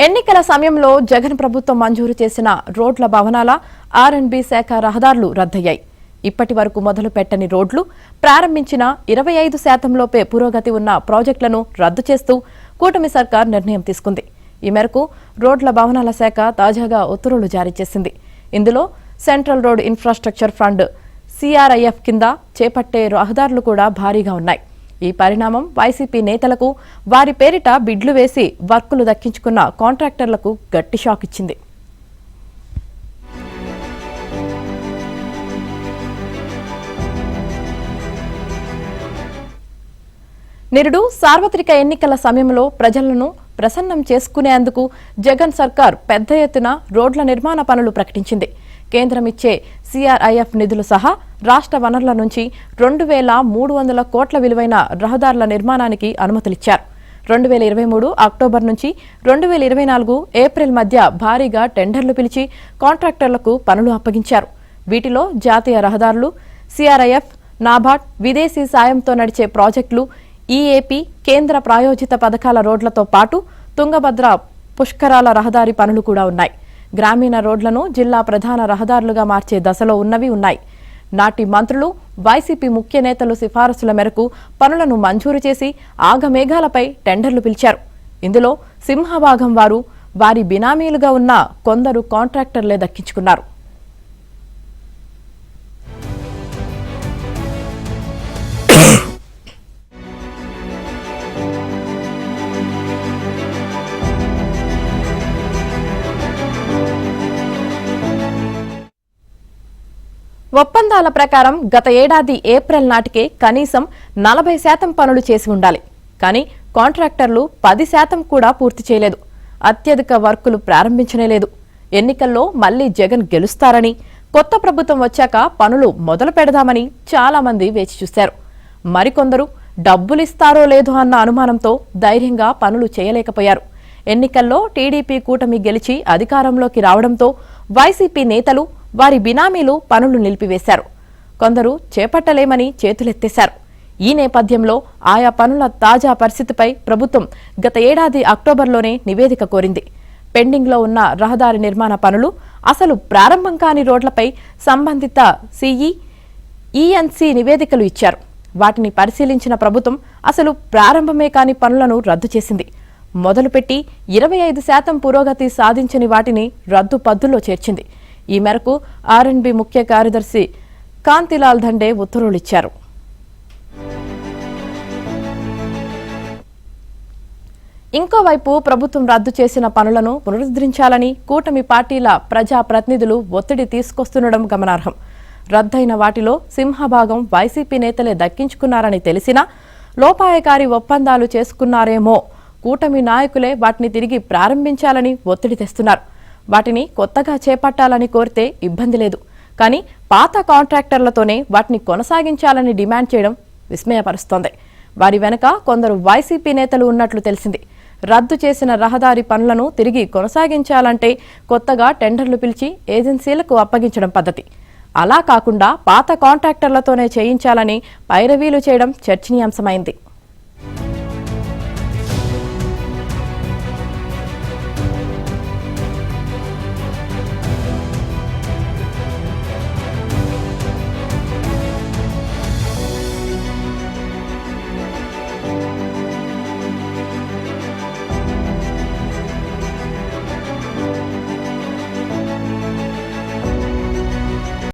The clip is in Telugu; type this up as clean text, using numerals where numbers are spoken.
ఎన్నికల సమయంలో జగన్ ప్రభుత్వం మంజూరు చేసిన రోడ్ల భవనాల ఆర్ఎండ్బి శాఖ రహదారులు రద్దయ్యాయి. ఇప్పటి వరకు మొదలు పెట్టని రోడ్లు ప్రారంభించిన 25% పురోగతి ఉన్న ప్రాజెక్టులను రద్దు చేస్తూ కూటమి సర్కార్ నిర్ణయం తీసుకుంది. ఈ మేరకు రోడ్ల భవనాల శాఖ తాజాగా ఉత్తర్వులు జారీ చేసింది. ఇందులో central road infrastructure fund CRIF కింద చేపట్టే రహదారులు కూడా భారీగా ఉన్నాయి. ఈ పరిణామం వైసీపీ నేతలకు వారి పేరిట బిడ్లు వేసి వర్కులు దక్కించుకున్న కాంట్రాక్టర్లకు గట్టి షాక్ ఇచ్చింది. నిరుడు సార్వత్రిక ఎన్నికల సమయంలో ప్రజలను ప్రసన్నం చేసుకునేందుకు జగన్ సర్కార్ పెద్ద ఎత్తున రోడ్ల నిర్మాణ పనులు ప్రకటించింది. కేంద్రం ఇచ్చే సిఆర్ఐఎఫ్ నిధులు సహా రాష్ట్ర వనరుల నుంచి 2,300 కోట్ల విలువైన రహదారుల నిర్మాణానికి అనుమతులిచ్చారు. 2023 అక్టోబర్ నుంచి 2024 ఏప్రిల్ మధ్య భారీగా టెండర్లు పిలిచి కాంట్రాక్టర్లకు పనులు అప్పగించారు. వీటిలో జాతీయ రహదారులు, సిఆర్ఐఎఫ్, నాబార్డ్, విదేశీ సాయంతో నడిచే ప్రాజెక్టులు, ఈఏపీ, కేంద్ర ప్రాయోజిత పథకాల రోడ్లతో పాటు తుంగభద్ర పుష్కరాల రహదారి పనులు కూడా ఉన్నాయి. గ్రామీణ రోడ్లను జిల్లా ప్రధాన రహదారులుగా మార్చే దశలో ఉన్నవి ఉన్నాయి. నాటి మంత్రులు, వైసీపీ ముఖ్య నేతలు సిఫారసుల మేరకు పనులను మంజూరు చేసి ఆగమేఘాలపై టెండర్లు పిలిచారు. ఇందులో సింహభాగం వారి బినామీలుగా ఉన్న కొందరు కాంట్రాక్టర్లే దక్కించుకున్నారు. ఒప్పందాల ప్రకారం గత ఏడాది ఏప్రిల్ నాటికే కనీసం 40% పనులు చేసి ఉండాలి. కానీ కాంట్రాక్టర్లు 10% కూడా పూర్తి చేయలేదు. అత్యధిక వర్కులు ప్రారంభించనేలేదు. ఎన్నికల్లో మళ్లీ జగన్ గెలుస్తారని, కొత్త ప్రభుత్వం వచ్చాక పనులు మొదలు పెడదామని చాలా మంది వేచి చూశారు. మరికొందరు డబ్బులిస్తారో లేదో అన్న అనుమానంతో ధైర్యంగా పనులు చేయలేకపోయారు. ఎన్నికల్లో టీడీపీ కూటమి గెలిచి అధికారంలోకి రావడంతో వైసీపీ నేతలు, వారి బినామీలు పనులు నిలిపివేశారు. కొందరు చేపట్టలేమని చేతులెత్తేశారు. ఈ నేపథ్యంలో ఆయా పనుల తాజా పరిస్థితిపై ప్రభుత్వం గత ఏడాది అక్టోబర్లోనే నివేదిక కోరింది. పెండింగ్లో ఉన్న రహదారి నిర్మాణ పనులు, అసలు ప్రారంభం కాని రోడ్లపై సంబంధిత సిఈ, ఈఎన్సీ నివేదికలు ఇచ్చారు. వాటిని పరిశీలించిన ప్రభుత్వం అసలు ప్రారంభమే కాని పనులను రద్దు చేసింది. మొదలుపెట్టి 25% పురోగతి సాధించని వాటిని రద్దు పద్దుల్లో చేర్చింది. ఈ మేరకు ఆర్ఎండ్బి ముఖ్య కార్యదర్శి కాంతిలాల్ దండే ఉత్తర్వులిచ్చారు. ఇంకోవైపు ప్రభుత్వం రద్దు చేసిన పనులను పునరుద్ధరించాలని కూటమి పార్టీల ప్రజాప్రతినిధులు ఒత్తిడి తీసుకొస్తుండడం గమనార్హం. రద్దయిన వాటిలో సింహభాగం వైసీపీ నేతలే దక్కించుకున్నారని తెలిసినా లోపాయకారి ఒప్పందాలు చేసుకున్నారేమో, కూటమి నాయకులే వాటిని తిరిగి ప్రారంభించాలని ఒత్తిడి తెస్తున్నారు. వాటిని కొత్తగా చేపట్టాలని కోరితే ఇబ్బంది లేదు. కానీ పాత కాంట్రాక్టర్లతోనే వాటిని కొనసాగించాలని డిమాండ్ చేయడం విస్మయపరుస్తోంది. వారి వెనుక కొందరు వైసీపీ నేతలు ఉన్నట్లు తెలిసింది. రద్దు చేసిన రహదారి పనులను తిరిగి కొనసాగించాలంటే కొత్తగా టెండర్లు పిలిచి ఏజెన్సీలకు అప్పగించడం పద్ధతి. అలా కాకుండా పాత కాంట్రాక్టర్లతోనే చేయించాలని పైరవీలు చేయడం చర్చనీయాంశమైంది.